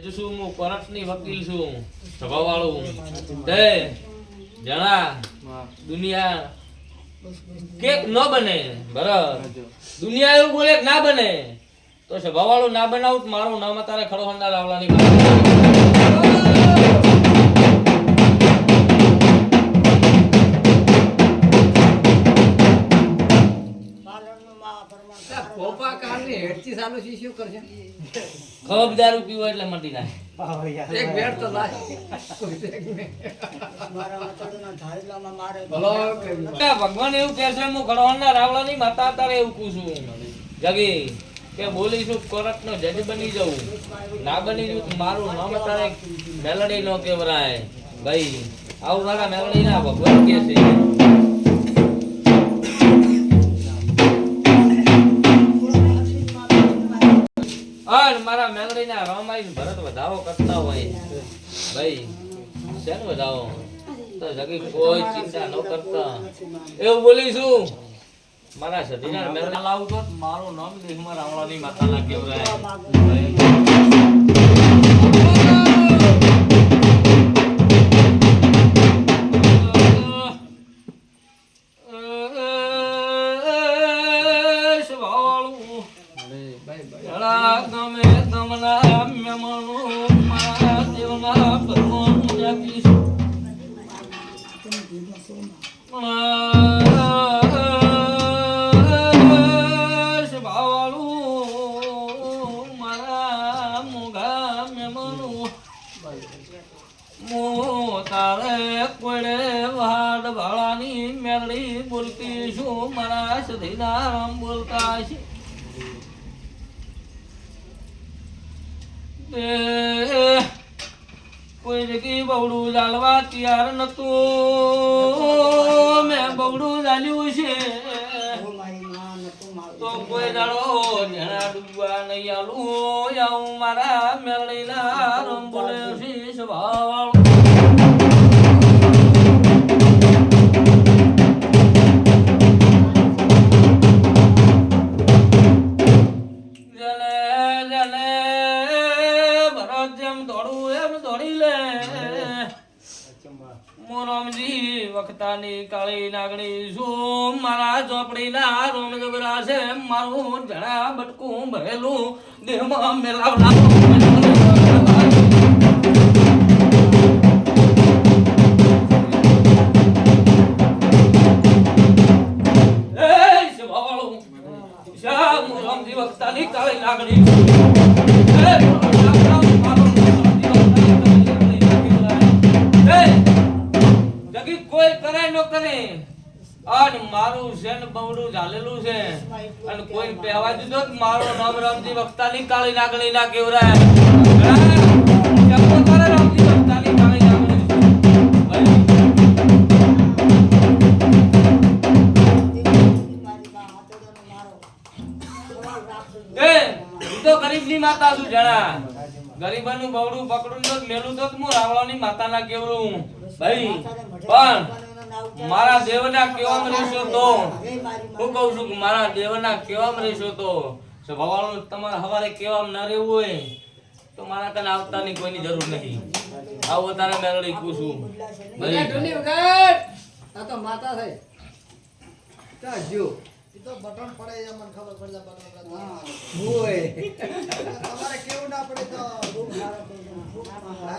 છું હું કોર્ટની વકીલ છું સભા વાળું તે જણા દુનિયા કે ન બને બરાબર દુનિયા એવું બોલે કે ના બને તો સભા વાળું ના બનાવું મારું નામ તારે ખડો હંડા લાવવાની પોપા કાને હેડતી સાલો શીશું કરશે ખબ દારૂ પીવો એટલે મટી જાય એક બેટ તો લાય ભગવાન એવું કહે છે હું ગણવાના રાવળાની માતા તારે એવું કહું છું જગી કે બોલીશું કોર્ટ નો જજ બની જવું ના બની જવું મારું નામ તારે મેલડી નો કેવરાય ભાઈ આવું મારા મેલડી ના ભગવાન કે છે મારા મેલડી ના રામાયણ ભરત વધાવો કરતા હોય ભાઈ શેનો વધાવો તો જગી કોઈ ચિંતા ન કરતા એવું બોલીશું મારા સધીના મેલડી લાવું તો મારું નામ દેખમાં રાવણાની માતાના કેવરાય તારે કોડે વાડ ભાળાની મેલડી બોલતી શું મારા સધીના રામ બોલતા છે કોઈ જગ્યાએ બવડું જાળવા તૈયાર નતું મેં બવડું જાળ્યું છે તો કોઈ દાડો જણા ડૂબવા નહીં આલું આવું મારા મેલડીના રામ બોલે છે સ્વભાવ વખતાની કાળી નાગણી શું મારા ચોપડીના રોમ જબરા છે મારું જણા બટકું ભરેલું દેહમાં મેલાવના વખતાની કાળી નાગણી કોઈ કરે ન કરે અને મારું શેન બવડું ઝાલેલું છે અને કોઈ પહેવા દીધો મારો નામ રામજી વખતાની કાળી નાગણી ના કેવરાય જપો કરે રામજી વખતાની કાળી નાગણી એ તો ગરીબની માતા છું જણા ગરીબાનું બવડું પકડું તો મેલું તો હું રાવળાની માતાના કેવરું ભાઈ પણ મારા દેવના કેવામાં રહેશો તો હું કહું છું કે મારા દેવના કેવામાં રહેશો તો ભગવાન તમારે હવારે કેવામાં ન રહેવું હોય તો મારા કને આવતાની કોઈની જરૂર નથી આવો તારે મેલડી પૂછું ભાઈ ઢોલી વગર આ તો માતા થઈ તા જો તો બટન પડે એ મને ખબર પડી જાય બટન ઓય તમારે કેવું ના પડે તો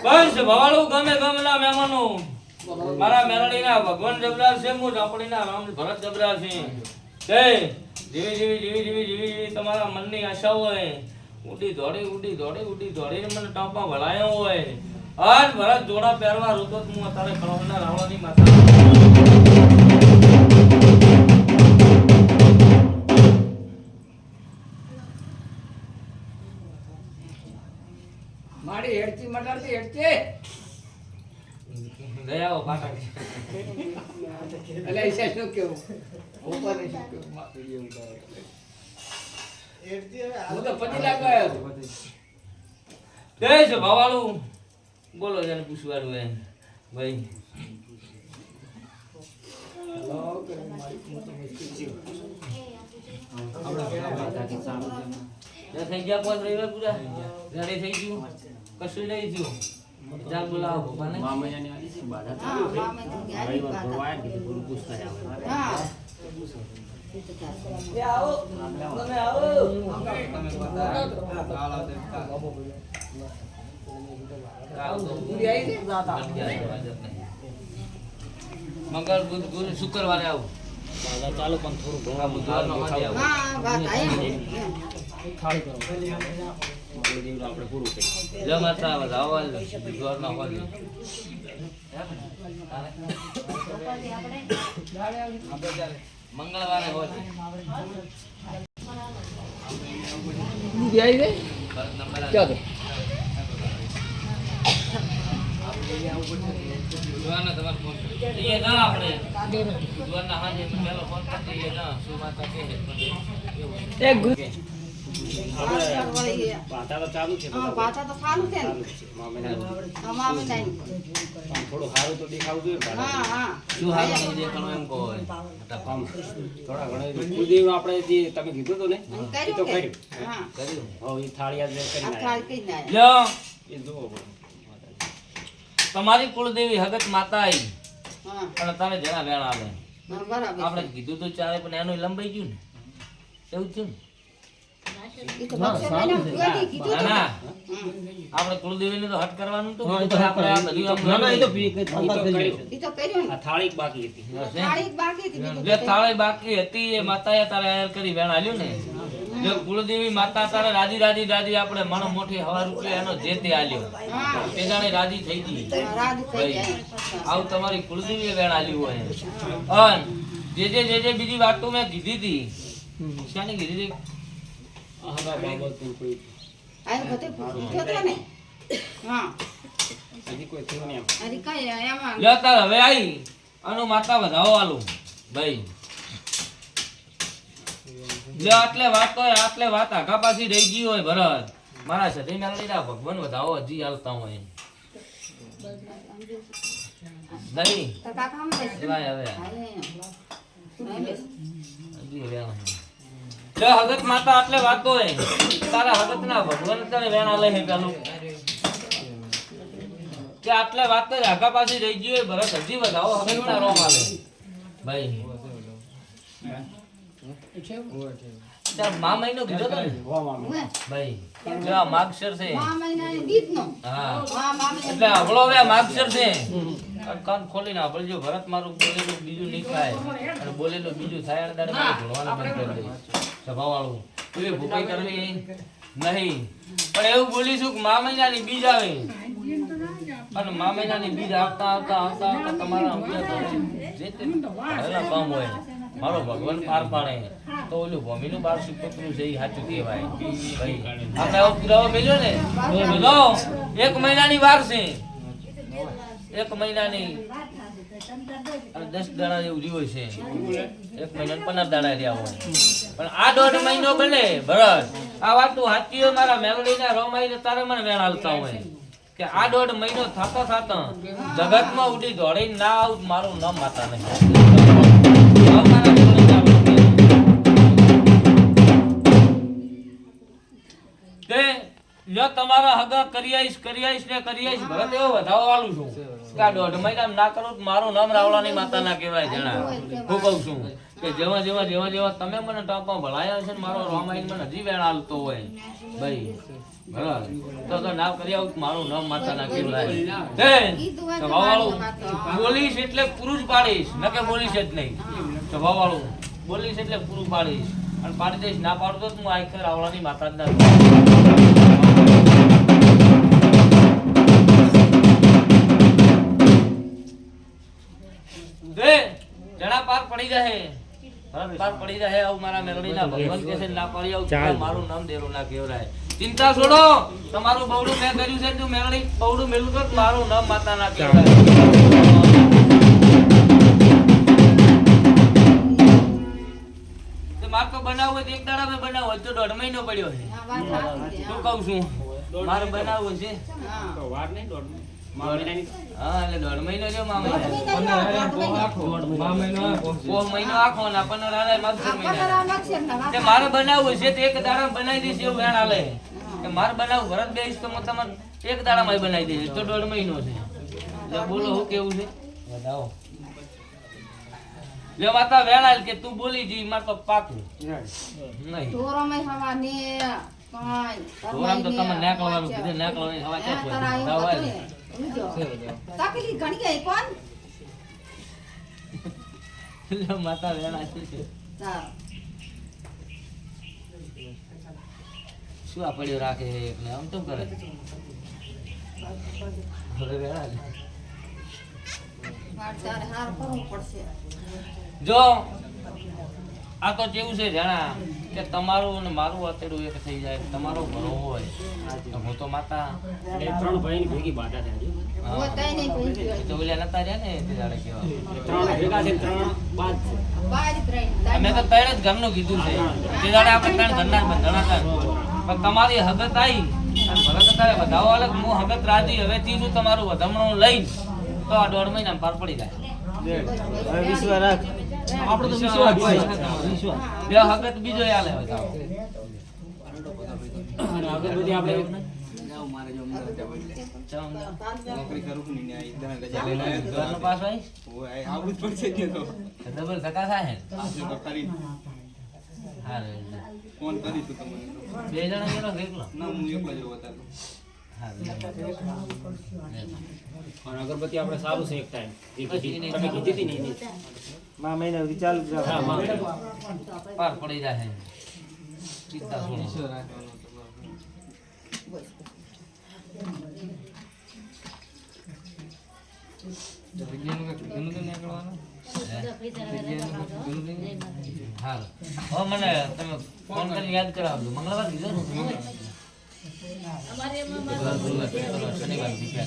બસ ભવાળું ગમે ગમેલા મહેમાનો મારા મેલડીના ભગવાન જબરાર છે હું ઝાપડીના રામ ભરત જબરાર છે તે જેવી તમારા મનની આશા હોય ઉડી દોડી મને ટાપા ભળાયો હોય આજ ભરત જોડા પહેરવા રૂતો હું અત્યારે કળવના રાવણની માતા મારી હેડતી મટાડતી હેડતી ગયા પાટા એટલે ઈશા શું કેવું ઉપર ને શું કેવું વિડિયો ઉતારો એડતી હવે હું તો પતિ લાગ્યો દેશ ભવાળું બોલો જેને પૂછવાનું હે ભાઈ હેલો કે મારી હું તો મુશ્કેલ છે આપડા થઈ ગયા 5 રવિવાર પૂરા ઘરે થઈ ગયું કશું નહીં થયું જા બોલાવો ભગવાને હા, મામે તો ગયા ઈ વાત. હા. એ આવો તમે આવો મંગળ બુધ ગુરુ શુક્રવારે આવું ચાલો પણ થોડું આ બુધવારનો સાંજે આવું. હા, વાત આયા. આપણે પૂરું કરીએ. જો માતા આવે આવો બુધવારનો હોલ મંગળવારે હોય ક્યાં બુધવારના તમારે ફોન એ ના આપણે બુધવારના સાંજે પહેલો ફોન કરતી એ ના શું માતા કહે પાટા તો ચાલુ છે. હા, પાછા તો સારું છે ને. મામેના હા, મામે નહીં. પણ થોડું સારું તો દેખાવું જોઈએ ને હા, પાટા. હા. શું હાલ નહીં દેખાણું એમ કહો આમ થોડા ઘણા કુલદેવનું આપણે જે તમે કીધું હતું ને એ તો કર્યું કે? કર્યું. હા. કર્યું હવે એ થાળી આજે કરી આ નાખ્યા. થાળી કઈ ના આયા. લ્યો એ જુઓ બરોબર. તમારી કુળદેવી હગત માતા આવી હા, પણ તારે જણા વેણ આવે હા, બરાબર. આપણે કીધું તો ચાલે પણ એનું લંબાઈ ગયું ને એવું થયું ઈ તો બક્ષર લઈને ભુવાજી કીધું ને ના હતું. ના હમ. આપણે કુળદેવીને તો હટ કરવાનું તો આપણે આ બધી આમ એ તો કર્યું. ઈ તો કર્યું ને. આ થાળી જ બાકી હતી. થાળી જ બાકી હતી, બીજું જે તો થાળી બાકી હતી એ માતાએ તારે આયર કરી વેણ આલ્યું ને જો કુળદેવી માતા તારે રાજી રાજી રાજી આપણે મણો મોટી હવા રૂપિયા એનો જે તે આલ્યો હા, તે જાણે રાજી થઈ ગઈ રાજી થઈ ભાઈ જાય. આવું તમારી કુળદેવીએ વેણ આલ્યું હોય અન જે બીજી વાતો મેં કીધી હતી શાની કીધી હતી આહા બાબતનું કોઈ આ બધે પૂછ્યો તો ને. હા, હજી કોઈ થયું નહીં એમ. હજી કઈ એમાં લ્યો તાર હવે આવી આનું માતા વધાવો આલું ભાઈ લ્યો આટલે વાત આખા પાછી રહી ગઈ હોય ભરત મારા સધી મેળવીના ભગવાન વધાવો હજી હાલતા હોય નહીં તો કાકા આમ બેસ. લાય હવે હા, અહીં બેસ. હજી વેણ જો હગત માતા આટલે વાતો હોય તારા હગત ના ભગવાન તારે વેણ આલે હે પેલું કે આટલે વાત તો આખા પાછી રહી ગઈ હોય ભરત હજી વધાવો હગત ના રોમ આલે ભાઈ તાર મા મહિનો કીધો તો ને વાહ મામે. ઉવે. ભાઈ જો આ માગશર છે મા મહિનાની બીજનો. હા મા મહિનાની એટલે હવળો હવે માગશર છે કાન ખોલીને હવળજો ભરત મારું બોલેલું બીજું નહીં થાય અને બોલેલું બીજું થાય અને તારે મારે ભણવાનું બંધ કરી દે સભાવાળું તું ભૂખાઈ કરવી નહીં પણ એવું બોલીશું કે મા મહિનાની બીજ આવે અને મા મહિનાની બીજ આવતા તમારા જે તે ભરેલા કામ હોય મારો ભગવાન પાર પાડે તો ઓલું ભૂમિનું બારસું પકડું છે એ સાચું કહેવાય ભાઈ આપણે આવો પુરાવો મેલ્યો ને તો એક મહિનાની વાર છે એક મહિનાની અને 10 દાડા જેવું જીવો છે એક મહિના 15 દાડા રહ્યા હોય પણ આ 1.5 મહિનો બને ભરત આ વાત તું સાચી હોય મારા મેલડીના રોમાઈને તારે મને વેણ હાલતા હોય કે આ 1.5 મહિનો થતા થતા જગતમાં ઉડી દોડીને ના આવું મારું નામ માતા નહીં અમારા મેલડીના તે જો તમારા હગા કરી આઈશ ભરત એવો વધાવો વાળું છું કે આ 1.5 મહિનામાં ના કરું તો મારું નામ રાવલાની માતા ના કહેવાય જણા હું કહું છું કે જેવા તમે મને ટાપા ભણાયા છે ને મારો રામાયણ મને હજી વેણ હાલતો હોય ભાઈ બરાબર તો નામ કરી આવું મારું નામ માતા ના કહેવાય સ્વભાવવાળું બોલીશ એટલે પૂરું જ પાડીશ ન કે બોલીશ જ નહીં સ્વભાવવાળું બોલીશ એટલે પૂરું પાડીશ અને પાડી દઈશ ના પાડતો તો હું આખરે રાવલાની માતા જ ના જણા પાર પડી જાય ભરત પાર પડી જાય આવું મારા મેલડીના ભગવાન કહે છે ના પાડી આવું તો મારું નામ દેરું ના કહેવાય ચિંતા છોડો તમારું બહુડું મેં કર્યું છે જો મેલડી બહુડું મેલું તો મારું નામ માતા ના કહેવાય તો માર તો બનાવવું હોય તો એક દાડા મેં બનાવો હોય તો 1.5 મહિનો પડ્યો છે આ વાત સાચી છે. શું કહું છું મારે બનાવવું છે હા. તો વાર નહીં દોઢ મામેનાની હા એટલે 1.5 મહિનો જો મામા પોહ મહિનો આખો ના 15 મગસર મહિના તે મારે બનાવવું છે તો એક દાડા બનાવી દઈશ એવું વેણ હાલે કે માર બનાવું ભરત બેસ તો હું તમને એક દાડામાં બનાવી દઈશ તો 1.5 મહિનો છે લે બોલો હું કેવું છે બતાવો લે માતા વેળાલ કે તું બોલી જી માર તો પાકું નહીં ઢોરોમાં હવા ને કાંઈ ઢોરામ તો તમે નાકળવાનું કીધું નાકળવાની હવા ક્યાં તારા છે આવ્યું હતું ને. તકલી ઘણી ગઈ કોણ લે માતા વેળા છે ચાલ. શું આ પડ્યો રાખે છે એકને આમ તો કરે હવે વેળાલ મારે તારે હાર કરવું પડશે જો આ તો કેવું છે જાણા કે તમારું અને મારું આતેડું એક થઈ જાય તમારો ભરો હોય તો હું તો માતા એ ત્રણ ભાઈની ભેગી બાધા થાય છે. હું તઈ નહીં ભૂલી ગયો તો ઓલા નતા રહ્યા ને તે દાડે કેવા ત્રણ ભેગા છે ને ત્રણ બાદ છે. બહાર જ રહીને અમે તો ત્રણ જ ઘરનું કીધું છે તે દાડે આપણે ત્રણ ઘરના જ બંધણા હતા પણ તમારી હગત આવી અને ભલે તો તારે વધાવો અલગ હું હગત રાજી હવે ત્રીજું તમારું વધામણું લઈને તો આ 1.5 મહિનામાં પાર પડી જાય આપણો તો વિશ્વાસ બે હગત બીજો આલે વધાવો અને આગળ બધી આપણે ઘરનો પાસ આવીશ ડબલ ધક્કા થાય હારે બે જણા ગયેલો કે એકલો હારે અને અગરબત્તી આપણે સારું છે એક ટાઈમ તમે કીધી હતી ને એની. હા, માં. પાર પડી જાય ચિંતા છોડો હાલ હવે મને તમે ફોન કરીને યાદ કરાવજો મંગળવાર કીધો ને શનિવાર દીધા